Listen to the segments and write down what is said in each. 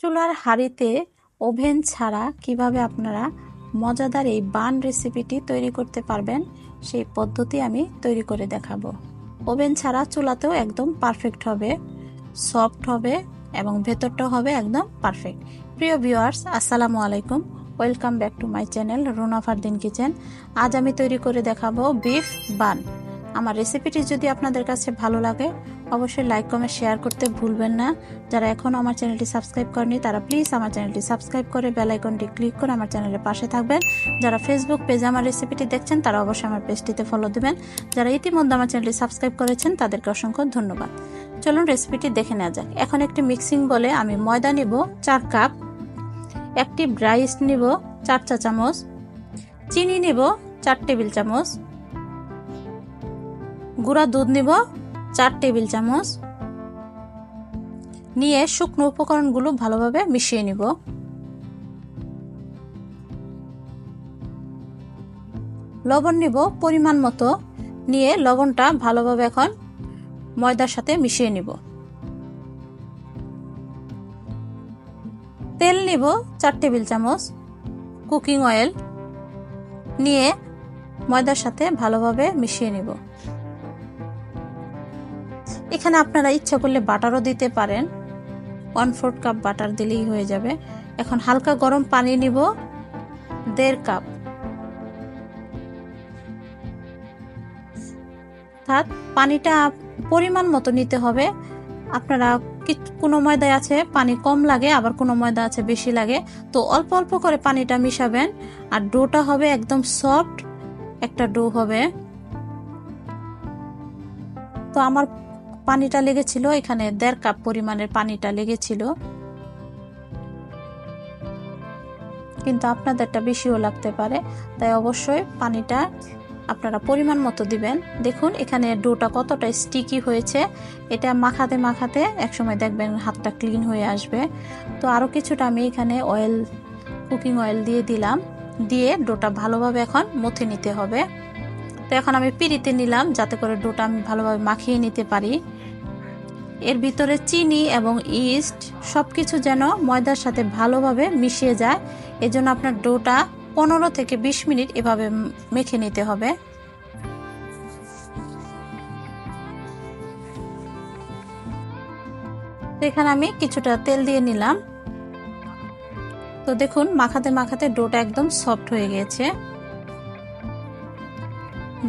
চুলার হাঁড়িতে ওভেন ছাড়া কিভাবে আপনারা মজাদার এই বান রেসিপিটি তৈরি করতে পারবেন সেই পদ্ধতি আমি তৈরি করে দেখাবো। ওভেন ছাড়া চুলাতেও একদম পারফেক্ট হবে, সফট হবে এবং ভেতরটাও হবে একদম পারফেক্ট। প্রিয় ভিউয়ার্স, আসসালামু আলাইকুম, welcome back to my channel Runa Fardin kitchen. আজ আমি তৈরি করে দেখাবো বিফ বান। আমার রেসিপিটি যদি আপনাদের কাছে ভালো লাগে অবশ্যই লাইক কমেন্ট শেয়ার করতে ভুলবেন না। যারা এখনও আমার চ্যানেলটি সাবস্ক্রাইব করেনি তারা প্লিজ আমার চ্যানেলটি সাবস্ক্রাইব করে বেল আইকনটি ক্লিক করে আমার চ্যানেলের পাশে থাকবেন। যারা ফেসবুক পেজে আমার রেসিপিটি দেখছেন তারা অবশ্যই আমার পেজটিতে ফলো দিবেন। যারা ইতিমধ্যে আমার চ্যানেলটি সাবস্ক্রাইব করেছেন তাদেরকে অসংখ্য ধন্যবাদ। চলুন রেসিপিটি দেখে নেওয়া যাক। এখন একটি মিক্সিং বলে আমি ময়দা নিব 4 কাপ, একটি ড্রাই ইস্ট নিব 4 চা চামচ, চিনি নিব 4 টেবিল চামচ, গুঁড়া দুধ নিব 4 টেবিল চামচ, নিয়ে শুকনো উপকরণগুলো ভালোভাবে মিশিয়ে নিব। লবণ নিব পরিমাণ মতো, নিয়ে লবণটা ভালোভাবে এখন ময়দার সাথে মিশিয়ে নিব। তেল নিব 4 টেবিল চামচ, কুকিং অয়েল নিয়ে ময়দার সাথে ভালোভাবে মিশিয়ে নিব। এখানে আপনারা ইচ্ছা করলে বাটারও দিতে পারেন, 1/4 কাপ বাটার দিলেই হয়ে যাবে। এখন হালকা গরম পানি নিব 1.5 কাপ, অর্থাৎ পানিটা পরিমাণ মতো নিতে হবে। আপনারা কোনো ময়দা আছে পানি কম লাগে, আবার কোনো ময়দা আছে বেশি লাগে, তো অল্প অল্প করে পানিটা মিশাবেন। আর ডোটা হবে একদম সফট একটা ডো হবে। তো আমার পানিটা লেগেছিল এখানে 1.5 কাপ পরিমাণের পানিটা লেগেছিল, কিন্তু আপনাদেরটা বেশিও লাগতে পারে, তাই অবশ্যই পানিটা আপনারা পরিমাণ মতো দিবেন। দেখুন এখানে ডোটা কতটা স্টিকি হয়েছে, এটা মাখাতে মাখাতে একসময় দেখবেন হাতটা ক্লিন হয়ে আসবে। তো আরও কিছুটা আমি এখানে অয়েল, কুকিং অয়েল দিয়ে দিলাম, দিয়ে ডোটা ভালোভাবে এখন মথে নিতে হবে। তো এখন আমি পিঁড়িতে নিলাম যাতে করে ডোটা আমি ভালোভাবে মাখিয়ে নিতে পারি। এর ভিতরে চিনি এবং ইস্ট সবকিছু যেন ময়দার সাথে ভালোভাবে মিশিয়ে যায়, এজন্য আপনার ডোটা 15 থেকে 20 মিনিট এভাবে মেখে নিতে হবে। এখানে আমি কিছুটা তেল দিয়ে নিলাম। তো দেখুন মাখাতে মাখাতে ডোটা একদম সফট হয়ে গিয়েছে।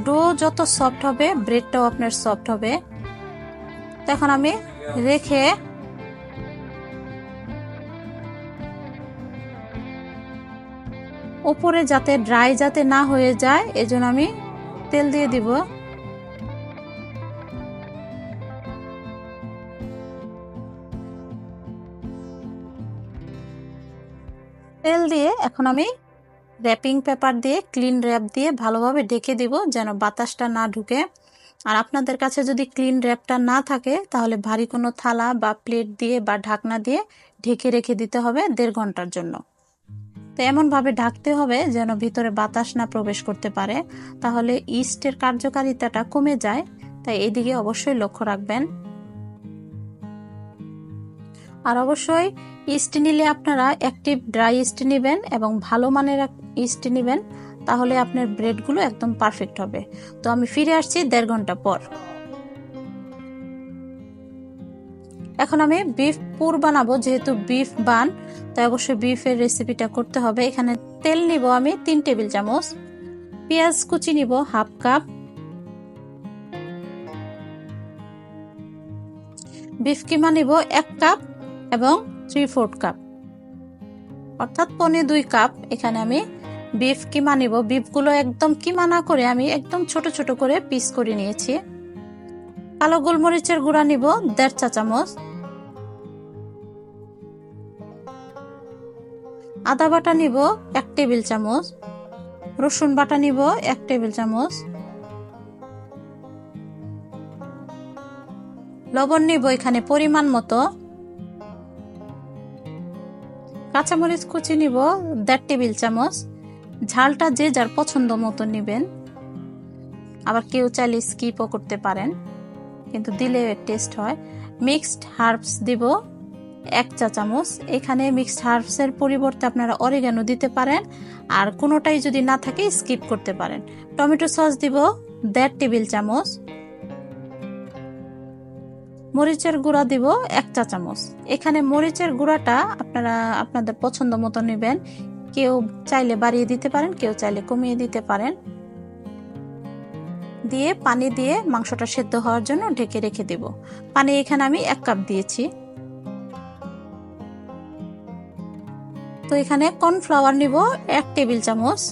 ডো যত সফট হবে ব্রেডটাও আপনার সফট হবে। এখন আমি রেখে উপরে যাতে ড্রাই যাতে না হয়ে যায় এজন্য আমি তেল দিয়ে দিব। তেল দিয়ে এখন আমি র্যাপিং পেপার দিয়ে, ক্লিন র্যাপ দিয়ে ভালোভাবে ঢেকে দিব যেন বাতাসটা না ঢুকে। আর আপনাদের কাছে যদি ক্লিন র্যাপটা না থাকে তাহলে ভারী কোনো থালা বা প্লেট দিয়ে বা ঢাকনা দিয়ে ঢেকে রেখে দিতে হবে 1.5 ঘন্টার জন্য। তো এমনভাবে ঢাকতে হবে যেন ভিতরে বাতাস না প্রবেশ করতে পারে, তাহলে ইস্টের কার্যকারিতাটা কমে যায়, তাই এদিকে অবশ্যই লক্ষ্য রাখবেন। আর অবশ্যই ইস্ট নিলে আপনারা অ্যাক্টিভ ড্রাই ইস্ট নেবেন এবং ভালো মানের ইস্ট নেবেন, তাহলে আপনার ব্রেডগুলো একদম পারফেক্ট হবে। তো আমি ফিরে আসছি 1.5 ঘন্টা পর। এখন আমি বিফ পুর বানাবো, যেহেতু বিফ বান তাই অবশ্যই বিফের রেসিপিটা করতে হবে। এখানে তেল নিব আমি 3 টেবিল চামচ, পেঁয়াজ কুচি নিব 1/2 কাপ, বিফ কিমা নিব 1 কাপ এবং 3/4 কাপ, অর্থাৎ 1.25 কাপ। এখানে আমি বিফ কিমা নিব। বিফগুলো একদম কিমা না করে আমি একদম ছোট ছোট করে পিস করে নিয়েছি। কালো গোলমরিচের গুঁড়া নিব 1.5 চা চামচ, আদা বাটা নিব 1 টেবিল চামচ, রসুন বাটা নিব 1 টেবিল চামচ, লবণ নিব এখানে পরিমাণ মতো, কাঁচামরিচ কুচি নিব 1.5 টেবিল চামচ। ঝালটা যে যার পছন্দ মতো নেবেন, আবার কেউ চাইলে স্কিপও করতে পারেন, কিন্তু দিলে টেস্ট হয়। মিক্সড হার্বস দিব 1 চা চামচ। এখানে মিক্সড হার্বসের পরিবর্তে আপনারা অরিগানো দিতে পারেন, আর কোনোটাই যদি না থাকে স্কিপ করতে পারেন। টমেটো সস দিব 1.5 টেবিল চামচ। মরিচের গুঁড়া দিব 1 চা চামচ। এখানে মরিচের গুঁড়াটা আপনারা আপনাদের পছন্দ মতো নেবেন, কেউ চাইলে বাড়িয়ে দিতে পারেন, কেউ চাইলে কমিয়ে দিতে পারেন। দিয়ে পানি দিয়ে মাংসটা সেদ্ধ হওয়ার জন্য ঢেকে রেখে দেব। পানি এখানে আমি 1 কাপ দিয়েছি। তো এখানে কর্নফ্লাওয়ার নিব 1 টেবিল চামচ,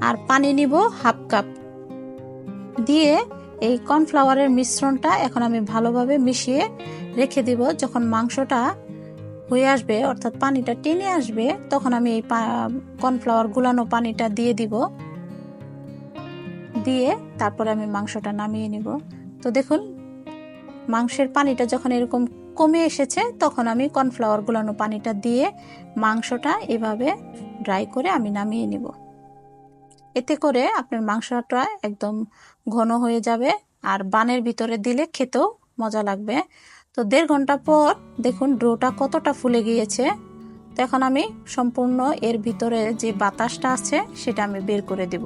আর পানি নিব 1/2 কাপ। দিয়ে এই কর্নফ্লাওয়ারের মিশ্রণটা এখন আমি ভালোভাবে মিশিয়ে রেখে দিব। যখন মাংসটা হয়ে আসবে, অর্থাৎ পানিটা টেনে আসবে, তখন আমি এই কর্নফ্লাওয়ার গুলানো পানিটা দিয়ে দিব। দিয়ে তারপরে আমি মাংসটা নামিয়ে নিব। তো দেখুন, মাংসের পানিটা যখন এরকম কমে এসেছে, তখন আমি কর্নফ্লাওয়ার গুলানো পানিটা দিয়ে মাংসটা এভাবে ড্রাই করে আমি নামিয়ে নিব। এতে করে আপনার মাংসটা একদম ঘন হয়ে যাবে, আর বানের ভিতরে দিলে খেতেও মজা লাগবে। তো 1.5 ঘন্টা পর দেখুন ডোটা কতটা ফুলে গিয়েছে। তো এখন আমি সম্পূর্ণ এর ভিতরে যে বাতাসটা আছে সেটা আমি বের করে দিব।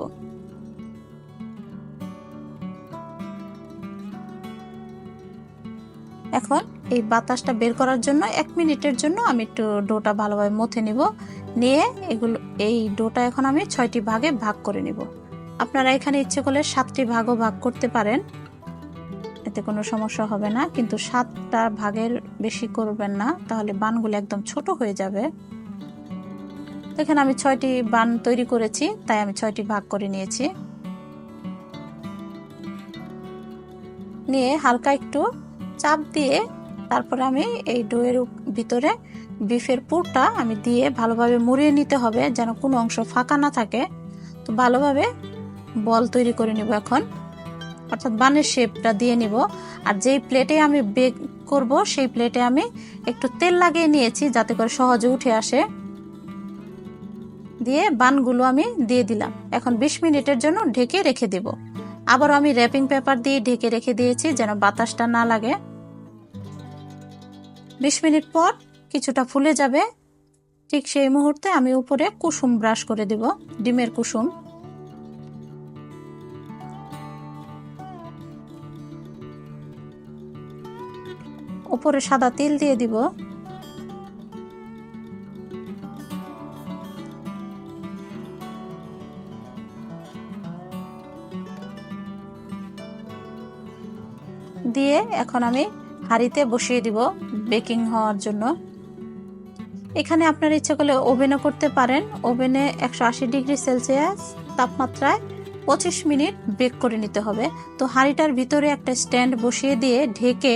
এখন এই বাতাসটা বের করার জন্য 1 মিনিটের জন্য আমি একটু ডোটা ভালোভাবে মথে নিব। নিয়ে এই ডোটা এখন আমি 6টি ভাগে ভাগ করে নিব। আপনারা এখানে ইচ্ছে করলে 7টি ভাগও ভাগ করতে পারেন, এতে কোনো সমস্যা হবে না, কিন্তু 7টা ভাগের বেশি করবেন না, তাহলে বানগুলো একদম ছোট হয়ে যাবে। এখানে আমি 6টি বান তৈরি করেছি, তাই আমি 6টি ভাগ করে নিয়েছি। নিয়ে হালকা একটু চাপ দিয়ে তারপরে আমি এই ডোয়ের ভিতরে বিফের পুরটা আমি দিয়ে ভালোভাবে মুড়িয়ে নিতে হবে, যেন কোনো অংশ ফাঁকা না থাকে। তো ভালোভাবে বল তৈরি করে নিব এখন, অর্থাৎ বানের শেপটা দিয়ে নিব। আর যেই প্লেটে আমি বেক করব সেই প্লেটে আমি একটু তেল লাগিয়ে নিয়েছি, যাতে করে সহজে উঠে আসে। দিয়ে বানগুলো আমি দিয়ে দিলাম। এখন 20 মিনিটের জন্য ঢেকে রেখে দেব। আবার আমি র্যাপিং পেপার দিয়ে ঢেকে রেখে দিয়েছি, যেন বাতাসটা না লাগে। 20 মিনিট পর কিছুটা ফুলে যাবে, ঠিক সেই মুহূর্তে আমি উপরে কুসুম ব্রাশ করে দেব, ডিমের কুসুম। উপরে সাদা তিল দিয়ে দিব। দিয়ে এখন আমি হাঁড়িতে বসিয়ে দিব বেকিং হওয়ার জন্য। এখানে আপনার ইচ্ছে করলে ওভেনও করতে পারেন। ওভেনে 180 ডিগ্রি সেলসিয়াস তাপমাত্রায় 25 মিনিট বেক করে নিতে হবে। তো হাঁড়িটার ভিতরে একটা স্ট্যান্ড বসিয়ে দিয়ে ঢেকে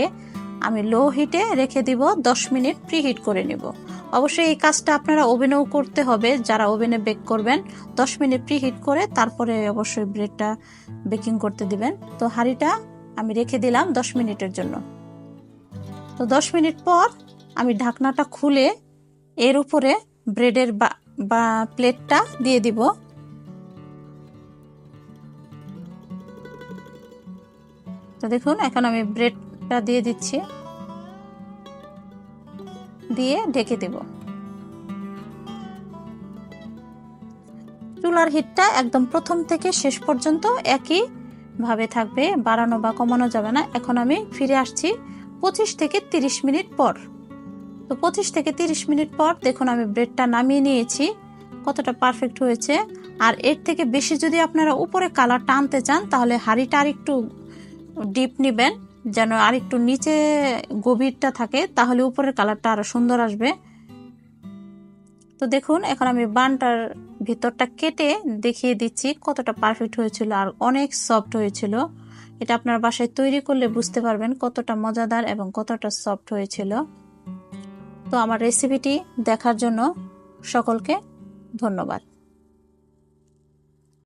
আমি লো হিটে রেখে দিব, 10 মিনিট প্রিহিট করে নেব। অবশ্যই এই কাজটা আপনারা ওভেনেও করতে হবে, যারা ওভেনে বেক করবেন। 10 মিনিট প্রিহিট করে তারপরে অবশ্যই ব্রেডটা বেকিং করতে দিবেন। তো হাঁড়িটা আমি রেখে দিলাম 10 মিনিটের জন্য। তো 10 মিনিট পর আমি ঢাকনাটা খুলে এর উপরে ব্রেডের বা প্লেটটা দিয়ে দিব। তো দেখুন, এখন আমি ব্রেডটা দিয়ে দিচ্ছি, দিয়ে ঢেকে দেব। চুলার হিটটা একদম প্রথম থেকে শেষ পর্যন্ত একই ভাবে থাকবে, বাড়ানো বা কমানো যাবে না। এখন আমি ফিরে আসছি 25 থেকে 30 মিনিট পর। তো 25 থেকে 30 মিনিট পর দেখুন আমি ব্রেডটা নামিয়ে নিয়েছি, কতটা পারফেক্ট হয়েছে। আর এর থেকে বেশি যদি আপনারা উপরে কালারটা আনতে চান, তাহলে হাঁড়িটা আরেকটু ডিপ নেবেন, যেন আরেকটু নিচে গভীরটা থাকে, তাহলে উপরের কালারটা আরো সুন্দর আসবে। তো দেখুন, এখন আমি বানটার ভিতরটা কেটে দেখিয়ে দিচ্ছি কতটা পারফেক্ট হয়েছিল, আর অনেক সফট হয়েছিল। এটা আপনার বাসায় তৈরি করলে বুঝতে পারবেন কতটা মজাদার এবং কতটা সফট হয়েছিল। তো আমার রেসিপিটি দেখার জন্য সকলকে ধন্যবাদ।